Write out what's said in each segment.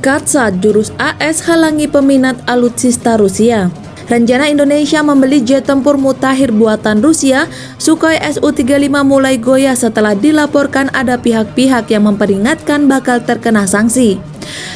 Katsat, jurus AS halangi peminat alutsista Rusia. Rencana Indonesia membeli jet tempur mutakhir buatan Rusia, Sukhoi Su-35 mulai goyah setelah dilaporkan ada pihak-pihak yang memperingatkan bakal terkena sanksi.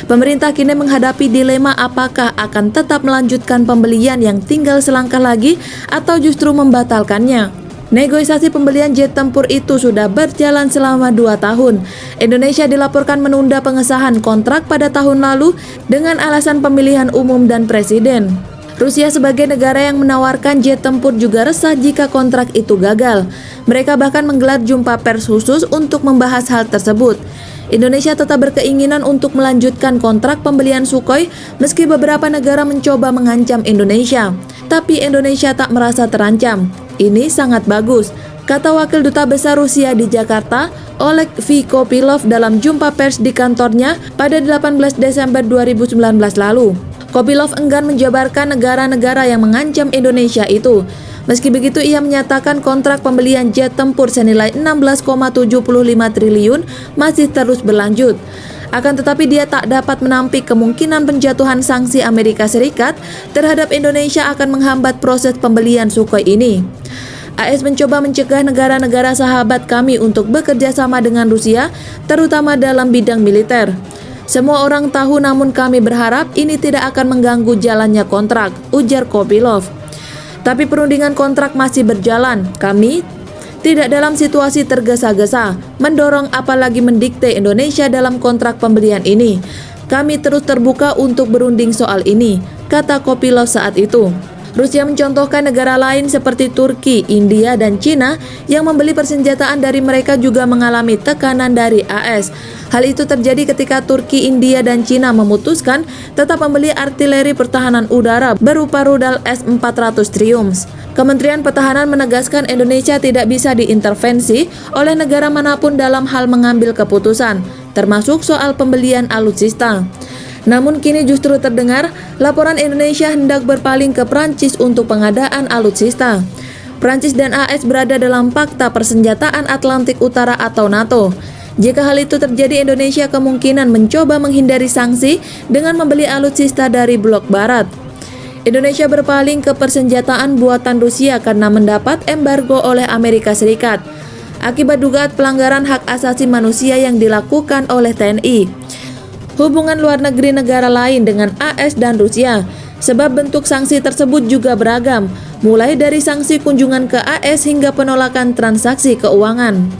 Pemerintah kini menghadapi dilema apakah akan tetap melanjutkan pembelian yang tinggal selangkah lagi atau justru membatalkannya. Negosiasi pembelian jet tempur itu sudah berjalan selama 2 tahun. Indonesia dilaporkan menunda pengesahan kontrak pada tahun lalu dengan alasan pemilihan umum dan presiden. Rusia sebagai negara yang menawarkan jet tempur juga resah jika kontrak itu gagal. Mereka bahkan menggelar jumpa pers khusus untuk membahas hal tersebut. Indonesia tetap berkeinginan untuk melanjutkan kontrak pembelian Sukhoi meski beberapa negara mencoba mengancam Indonesia. Tapi Indonesia tak merasa terancam. Ini sangat bagus, kata Wakil Duta Besar Rusia di Jakarta, Oleg V. Kopilov dalam jumpa pers di kantornya pada 18 Desember 2019 lalu. Kopilov enggan menjabarkan negara-negara yang mengancam Indonesia itu. Meski begitu, ia menyatakan kontrak pembelian jet tempur senilai 16,75 triliun masih terus berlanjut. Akan tetapi dia tak dapat menampik kemungkinan penjatuhan sanksi Amerika Serikat terhadap Indonesia akan menghambat proses pembelian Sukhoi ini. AS mencoba mencegah negara-negara sahabat kami untuk bekerja sama dengan Rusia, terutama dalam bidang militer. Semua orang tahu, namun kami berharap ini tidak akan mengganggu jalannya kontrak, ujar Kopilov. Tapi perundingan kontrak masih berjalan. Kami tidak dalam situasi tergesa-gesa, mendorong apalagi mendikte Indonesia dalam kontrak pembelian ini. Kami terus terbuka untuk berunding soal ini, kata Kopilov saat itu. Rusia mencontohkan negara lain seperti Turki, India, dan Cina yang membeli persenjataan dari mereka juga mengalami tekanan dari AS. Hal itu terjadi ketika Turki, India, dan Cina memutuskan tetap membeli artileri pertahanan udara berupa rudal S-400 Triumph. Kementerian Pertahanan menegaskan Indonesia tidak bisa diintervensi oleh negara manapun dalam hal mengambil keputusan, termasuk soal pembelian alutsista. Namun kini justru terdengar laporan Indonesia hendak berpaling ke Prancis untuk pengadaan alutsista. Prancis dan AS berada dalam Pakta Persenjataan Atlantik Utara atau NATO. Jika hal itu terjadi, Indonesia kemungkinan mencoba menghindari sanksi dengan membeli alutsista dari blok barat. Indonesia berpaling ke persenjataan buatan Rusia karena mendapat embargo oleh Amerika Serikat akibat dugaan pelanggaran hak asasi manusia yang dilakukan oleh TNI. Hubungan luar negeri negara lain dengan AS dan Rusia, sebab bentuk sanksi tersebut juga beragam, mulai dari sanksi kunjungan ke AS hingga penolakan transaksi keuangan.